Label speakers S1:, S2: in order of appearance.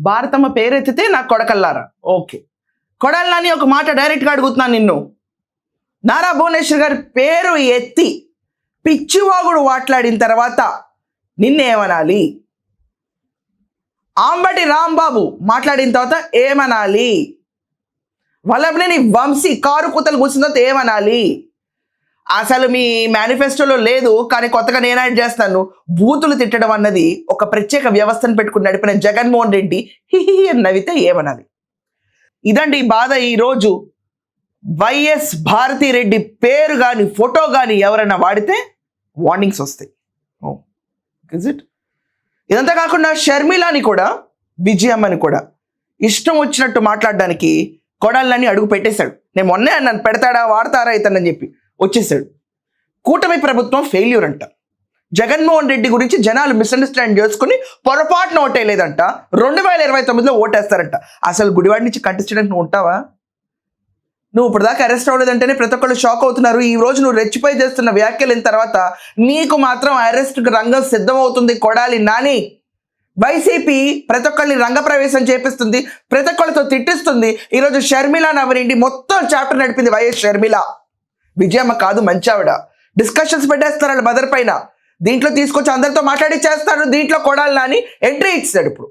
S1: భారతమ్మ పేరెత్తితే నాకు కొడకల్లారా. ఓకే, కొడాలి నాని ఒక మాట డైరెక్ట్గా అడుగుతున్నాను నిన్ను. నారా భువనేశ్వర్ గారి పేరు ఎత్తి పిచ్చివాగుడు మాట్లాడిన తర్వాత నిన్నేమనాలి? ఆంబటి రాంబాబు మాట్లాడిన తర్వాత ఏమనాలి? వల్లభనేని వంశీ కారు కూతలు కూర్చున్న తర్వాత ఏమనాలి? అసలు మీ మేనిఫెస్టోలో లేదు, కానీ కొత్తగా నేను యాడ్ చేస్తాను. బూతులు తిట్టడం అన్నది ఒక ప్రత్యేక వ్యవస్థను పెట్టుకుని నడిపిన జగన్మోహన్ రెడ్డి హిహి అని నవ్వితే ఏమనాలి? ఇదండి బాధ. ఈరోజు వైఎస్ భారతిరెడ్డి పేరు కానీ ఫోటో కానీ ఎవరైనా వాడితే వార్నింగ్స్ వస్తాయి. Is it? ఇదంతా కాకుండా షర్మిలాని కూడా విజయమ్మని కూడా ఇష్టం వచ్చినట్టు మాట్లాడడానికి కొడాలని అడుగు పెట్టేశాడు. నేను మొన్నే నన్ను పెడతాడా వాడతారా ఇతనని చెప్పి వచ్చేసాడు. కూటమి ప్రభుత్వం ఫెయిల్యూర్ అంట. జగన్మోహన్ రెడ్డి గురించి జనాలు మిస్అండర్స్టాండ్ చేసుకుని పొరపాటున ఓటేయలేదంట. 2029లో ఓటేస్తారంట. అసలు గుడివాడి నుంచి కంటెస్టెంట్ నువ్వు ఉంటావా? నువ్వు ఇప్పుడు దాకా అరెస్ట్ అవ్వలేదంటేనే ప్రతి ఒక్కళ్ళు షాక్ అవుతున్నారు. ఈ రోజు నువ్వు రెచ్చిపోయి చేస్తున్న వ్యాఖ్యలైన తర్వాత నీకు మాత్రం అరెస్ట్కి రంగం సిద్ధమవుతుంది. కొడాలి నాని వైసీపీ ప్రతి ఒక్కరిని రంగప్రవేశం చేపిస్తుంది, ప్రతి ఒక్కళ్ళతో తిట్టిస్తుంది. ఈరోజు షర్మిల నవరిండి మొత్తం చాప్టర్ నడిపింది వైఎస్ షర్మిల. విజయమ్మ కాదు, మంచావిడ. డిస్కషన్స్ పెట్టేస్తారు వాళ్ళ మదర్ పైన. దీంట్లో తీసుకొచ్చి అందరితో మాట్లాడి చేస్తారు. దీంట్లో కొడాలి నాని ఎంట్రీ ఇచ్చాడు. ఇప్పుడు